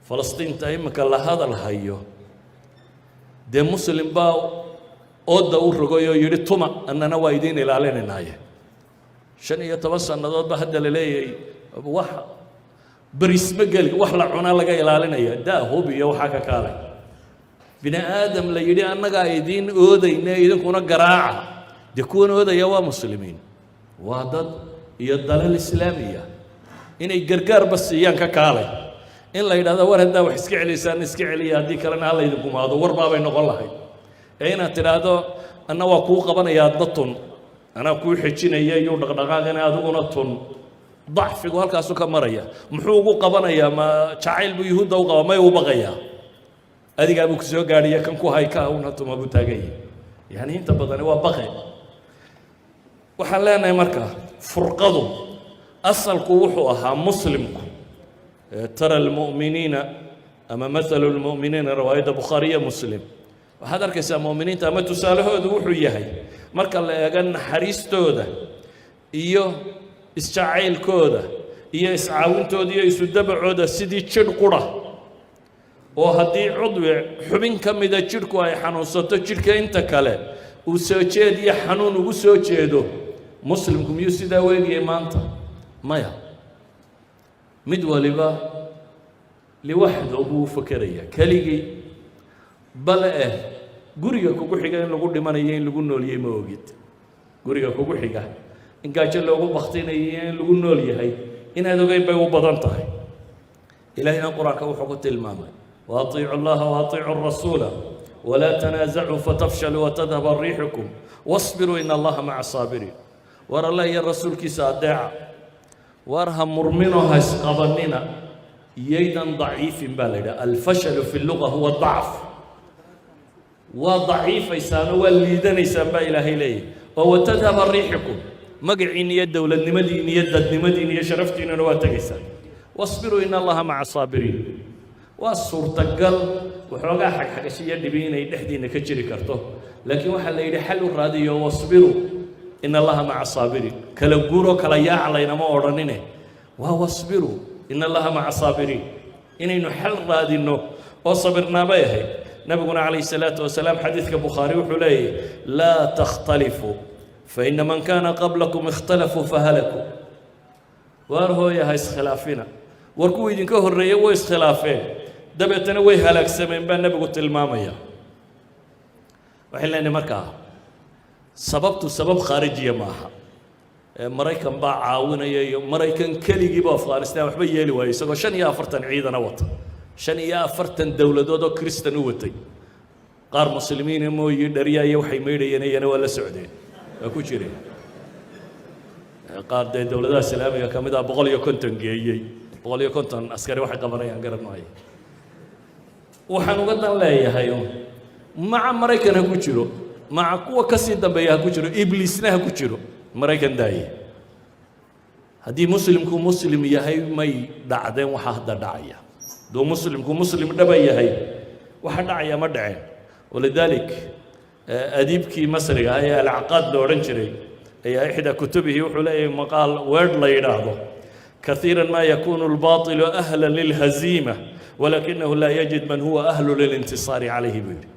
فلسطين تايمك الله هذا الهيو ده مسلم باو أودا ورقويو يريد توما أننا وايدين إلى علينا نايه شن يتوسع النضال بهذا اللي وح بريس مجل وحلا عنا لقى إلى علينا ده هو بيو حكا كاري بني آدم لا يريد أن قايدين أودا ينايدين كونا قراعة يكون أودا يوا مسلمين وهذا يدل الإسلامية إن يقرقر بس يانك كاري إن لا يريد هذا ورد ده وحسكي على لسان نسكي على يدي كلنا الله يدكم هذا وربا بين الله أين ترى أنا وقوق بنا يادتون أنا كوي حجينا يجوا دقدقاقنا هذونا تون ضعف في قولك أسوك مريا محوقو قبنا يا ما شعيل بيهود أو ما يبغيا هذيك أبوك زوج قارية كم كو هاي كاونا توم أبو تاجي يعني أنت بدنا هو بغي وحلانا مركا فرقضوا أصل كوحوها مسلمكم ترى المؤمنين أما مثل المؤمنين رواية بخارية مسلم وهذا الكسام مؤمنين تما تساله ذو حيهاي marka la eegan naxariistooda iyo isjacaylkooda iyo iscaawintooda iyo isu dabacooda sidii jir qura oo hadii cudwi xubin kamida jirku ay xanuunsato jirka inta kale uu soo jeediyo xanuun ugu soo jeedo muslimku miyuu sida weegay maanta maya mid waliba liwahdo uu fakaraya kaligi bal guriga kugu xiga in lagu dhimanayo in lagu nooliyay ma ogid guriga kugu xiga in gaajo loogu baqtinayo in lagu nool yahay inaad ogeyn bay u badan tahay ilaahina quraanka wuxuu ku tilmaamay wa atii'u allaha wa atii'u ar-rasuula wa la tanaza'u fatafshalu wa tadhhabu riihukum wasbiru inna allaha ma'a as-sabirin war allah ya rasuulkiisa adeeca warham murmino hasqabanina yaydan dha'iifin balada al-fashlu fi al-lugha huwa ad-dha'f وضعيف إنسان والليدن إنسان با إلهي ليه وتذهب الريحكم مقعين يد ولا النمدين يد النمدين يشرفتين نواتك إنسان واصبروا إن الله مع الصابرين والصور تقل وحوقا حق شيء يد بين يدحدين كجري كرته لكن وحل يدي حل الراديو واصبروا إن الله مع الصابرين كلو قورو كلا يا علينا ما أورنينه واصبروا إن الله مع الصابرين إنه حل رادينه وصبرنا به نبينا عليه الصلاة والسلام حديث البخاري وحليه لا تختلفوا فإن من كان قبلكم اختلفوا فهلكوا وارهو يا هاي خلافنا وركو يدين كهر ريا ويس خلافين دبتنا وي هلاك سمين بان نبي قلت المامية وحلنا مركا سببت سبب خارجية معها مريكان باع عاونا مريكان كلي جيبوا أفغانستان وحبي يلي ويسقوا شن يا فرتن عيدنا وطن شن يا فرتن دولة دو كريستيان وتي قار مسلمين مو يدريا يوحي ميري ينا ولا سعودي اكو جيري قار دولة الإسلامية كمدا بقولي كنتن جيي بقولي كنتن عسكري واحد قبريان قرب معي وحنو قدن لا يهيو مع مريكان هكو جيرو مع قوة كسي دنبيا هكو جيرو إبليسنا هكو جيرو مريكان داي هدي مسلمكو مسلم يهي مي دعدين وحاهدا داعية دو مسلمكو مسلم دبا يهي وحد عيا مدعين ولذلك أديبكي مصري هي العقاد لورنجري هي إحدى كتبه وحليه مقال وورد لا يراهو كثيرا ما يكون الباطل أهلا للهزيمة ولكنه لا يجد من هو أهل للانتصار عليه بيري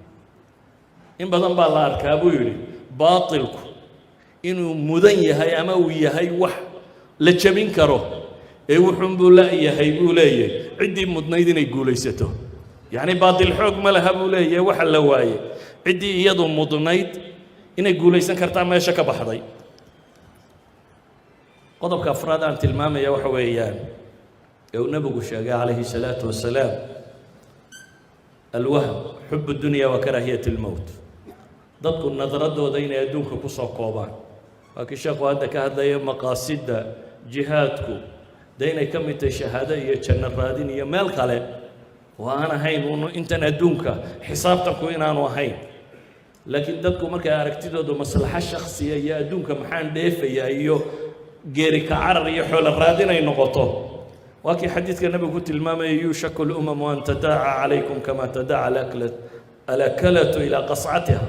إن بدن بالله أركابو يري باطلكو إنه مدن يهي أموي يهي وح لجبين كرو إيه وحن بولا يهي بولاي عدي مدنيدين يقوليسته يعني باطل حق ملها بولاي وحل لواي عدي يدو مدنيد إن يقوليسن كرتا ما يشك بحضي قضب كفراد أنت المام يا وحويان يا نبي الشجاع عليه الصلاة والسلام الوهم حب الدنيا وكراهية الموت ضدك النظرات ودين يدونك قصة قوبان وكشاف هذا هذا مقاصد جهادكم دينا كم شهادة يجنا رادين يمال خالد وأنا هين وإنه أنت ندونك حسابتك وين أنا وهين لكن دتكم مركا أركتيدو دو مصلحة شخصية يا دونك محن ديف يا أيو غيري كعرر يحول الرادين ينقطه وكي حديث النبي قلت المام يوشك الأمم وأن تداعى عليكم كما تداعى الأكلة إلى قصعتها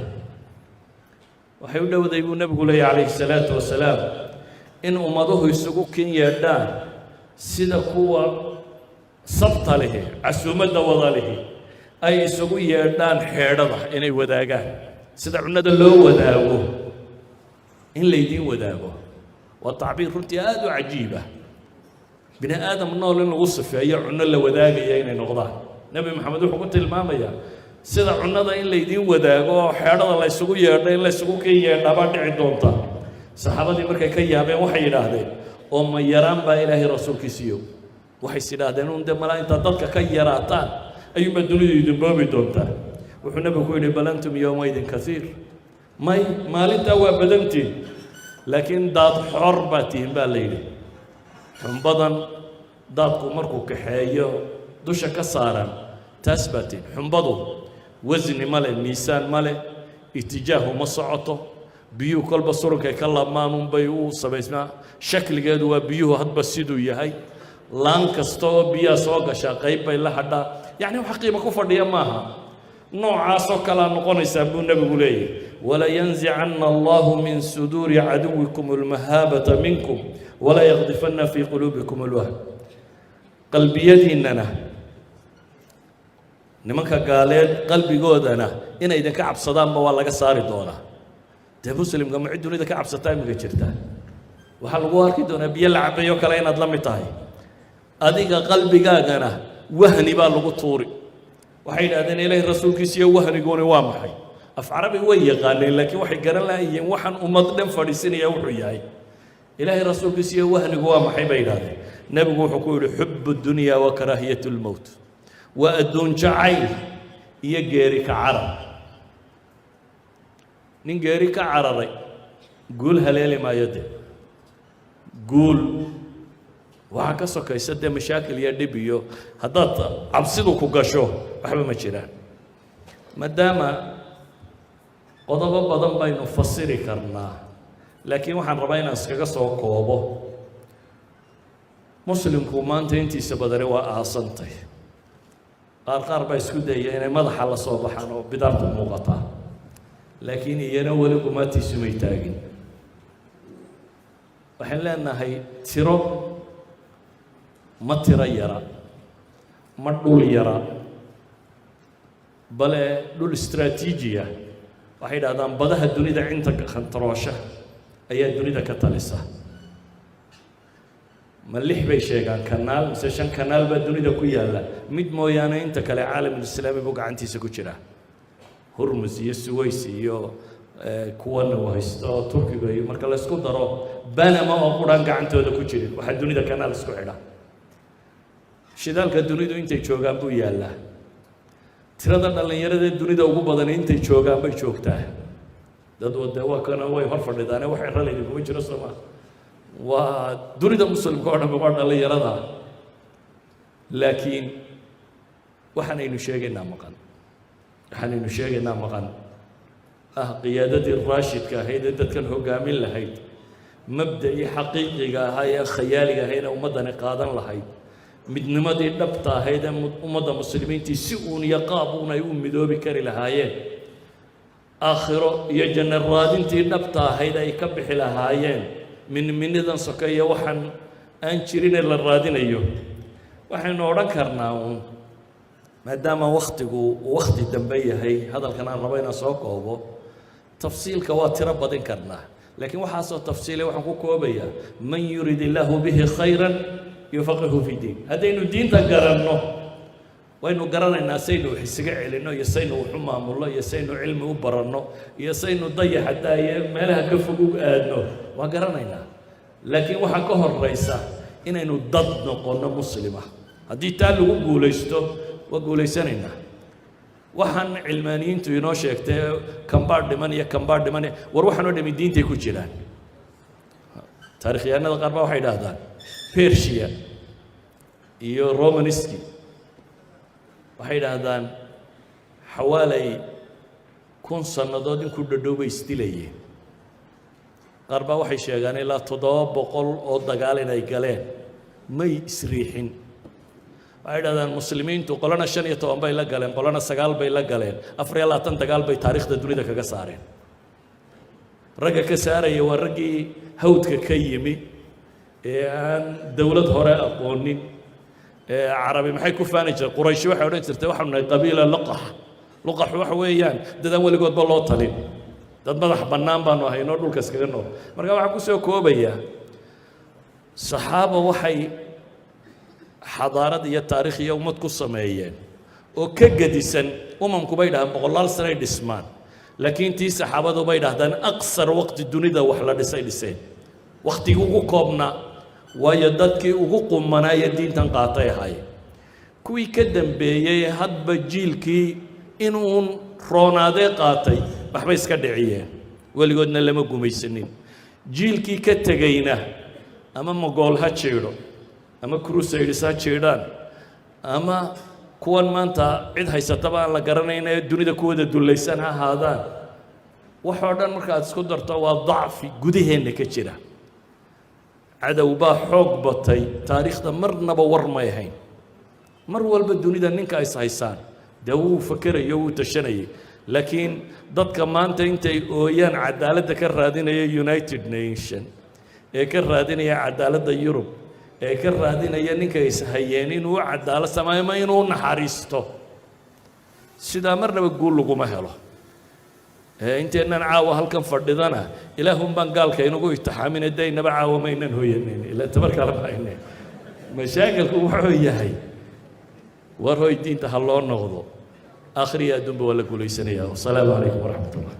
وحيودا وذيبو النبي عليه الصلاة والسلام إن أمضوه يسقوك يدان سيدا كوا sabta lehe casuumadda wada lehe ay isugu yeedhaan xeedhada inay wadaagaan sida cunnada loo wadaago in laydiin wadaago waa tacbiir runtii aad u cajiiba bini aadam nool in lagu sifeeyo cunno la wadaagaya inay noqdaan nebi maxamed wuxuu ku tilmaamayaa sida cunnada in laydiin wadaago oo xeedhada la isugu yeedho in la isugu ka yeedhaa baa dhici doonta saxaabadii markay ka yaabeen waxay yidhaahdeen oo ma yaraan baa ilaahay rasuulkiisiiyo waxay is yidhaahdeen un dee malaa intaad dadka ka yaraataan ayuunbaa dunidu idin boobi doontaa wuxuu nebigu ku yidhi bal antum yowmaydin kaiir may maalintaa waa badantiin laakiin daad xor baa tihin baa la yidhi xumbadan daadku markuu kaxeeyo dusha ka saaran taas baa tihin xumbadu wasni ma leh miisaan ma leh itijaahu ma socoto biyuhu kolba surankay ka laabmaan unbay u samaysmaa shakligeedu waa biyuhu hadba siduu yahay laan kasta oo biyaha soo gashaa qayb bay la hadhaa yacni wax qiimo ku fadhiya maaha noocaasoo kalea noqonaysaa buu nebigu leeyahy walayanzicanna allahu min suduuri caduwikum almahaabata minkum wala yaqdifanna fii quluubikum alwahn qalbiyadiinnana nimanka gaaleed qalbigoodana inay idinka cabsadaanba waa laga saari doonaa dee muslimka ma cid dunida ka cabsataa imika jirtaa waxaa lagu arki doonaa biyo la cabayo kale inaad la mid tahay adiga qalbigaagana wahni baa lagu tuuri waxay yidhahdeen ilaahay rasuulkiisiiyo wahniguuni waa maxay af carabi way yaqaaneen laakiin waxay garan lahaayeen waxaan ummad dhan fadhiisinaya wuxuu yahay ilaahay rasuulkiisiiyo wahnigu waa maxay bay yidhahdeen nebigu wuxuu ku yidhi xubu dunya wa karaahiyatu lmowt waa adduun jacayl iyo geeri ka carar nin geeri ka cararay guul haleeli maayo dee guul waxaa ka sokaysa dee mashaakil iyo dhib iyo haddaad cabsidu ku gasho waxba ma jiraan maadaama qodobo badan baynu fasiri karnaa laakiin waxaan rabaa inaan iskaga soo koobo muslimku maanta intiisa badani waa aasantay qaar baa isku dayaya inay madaxa la soo baxaan oo bidaartu muuqataa laakiin iyana weli gumaatiisu may taagin waxaan leenahay tiro ma tiro yara ma dhul yara bale dhul istraatiijiya waxay yidhahdaan badaha dunida cinta khantaroosha ayaa dunida ka talisa ma 6 bay sheegaan kanaal mise 5 kanaal baa dunida ku yaalla mid mooyaane inta kale caalamulislaami buu gacantiisa ku jira hurmus iyo suways iyo kuwana uu haysto turkiga iyo marka la isku daro banama oo quraan gacantooda ku jirin waxaa dunida kanaal isku xidha shidaalka dunidu intay joogaan buu yaallaa tirada dhallinyarada dunida ugu badan intay joogaan bay joogtaa dad wada waa kana way hor fadhidaane wax raleeyay kuma jiro Soomaa waa dunida muslimka oo dhan waa dhallinyarada laakiin waxaanaynu sheegaynaa maqan qiyaadadii raashidka ahayd ee dadkan hogaamin lahayd mabda'ii xaqiiqiga ahaa ee khayaaliga ahayd ee ummaddani qaadan lahayd midnimadii dhabta ahayd ee ummadda muslimiintii si uun iyo qaab uun ay u midoobi kari lahaayeen aakhiro iyo janno raadintii dhabta ahayd ay ka bixi lahaayeen minidan sokeeya waxaan aan jirinee la raadinayo waxaynu odhan karnaa uun maadaama wakhtigu uu wakhti dambe yahay hadalkan aan rabo inaan soo koobo tafsiilka waa tiro badin karnaa laakiin waxaasoo tafsiilay waxaan ku koobayaa man yurid illaahu bihi khayran yufaqihu fi diin haddaynu diinta garanno waynu garanaynaa saynu wax isaga celinno iyo saynu wax u maamulno iyo saynu cilmi u baranno iyo saynu dayaxa daaye meelaha ka fog u aadno waa garanaynaa laakiin waxaa ka horraysa inaynu dad noqonno muslima haddii taa lagu guulaysto waa guulaysanaynaa waxaan cilmaaniyiintu inoo sheegtay kambaar dhiman iyo kambaar dhiman war waxaanoo dhami diintay ku jiraan taarikhyahanada qaar baa waxay idhaahdaan persia iyo romaniski waxay idhaahdaan xawaalay 1000 sannadood in ku dhadhow bay isdilayeen qaar baa waxay sheegaan ilaa 700 oo dagaal inay galeen may isriixin waxay idhahdaan muslimiintu qolana 15 bay la galeen qolana 9 bay la galeen 24 dagaal bay taariikhda dunida kaga saareen ragga ka saaraya waa raggii hawdka ka yimi ee aan dawlad hore aqoonin عربي maxay ku faani jiray quraysh waxay oran jirtay waxaanu nahay qabiila laqax laqax waxa weeyaan dadaan weligood ba loo talin dad madax bannaan baanu ahaynoo dhulka iskaga nool marka waxaan ku soo koobayaa saxaaba waxay xadaarad iyo taariikh iyo ummad ku sameeyeen oo ka gadisan umamku bay dhahaan boqolaal sano ay dhismaan laakiin tii saxaabadu bay dhahdaan aqsar waqti dunida wax la dhiseen waqtigii ugu koobnaa waayo dadkii ugu qumanaaya diintan qaatay ahaayeen kuwii ka dambeeyey hadba jiilkii inuun roonaadee qaatay waxbay iska dhiciyeen weligoodna lama gumaysanin jiilkii ka tegayna ama mogool ha jiidho ama crusaders ha jiidhaan ama kuwan maanta cid haysataba aan la garanayna ee dunida ku wada dullaysan ha ahaadaan waxoo dhan markaad isku darto waa dacfi gudaheenna ka jira cadow baa xoog batay taariikhda marnaba war may ahayn mar walba dunida ninka is haysaan dee wuu fakerayo wuu tashanayay laakiin dadka maanta intay ooyaan cadaaladda ka raadinaya united nation ee ka raadinaya cadaaladda yurub ee ka raadinaya ninka is hayeen inuu cadaalad sameeyo ama inuu naxariisto sidaa marnaba guul laguma helo inteennan caawa halkan fadhidana ilaahun baan gaalka inagu itixaamin daynaba caawa maynan hooyanayn ilaa tabarka la hayne mashaakilku wuxuu yahay war hoy diinta ha loo noqdo akhriya adduunba waa la guulaysanayaa wasalaamu calaykum waraxmat ullah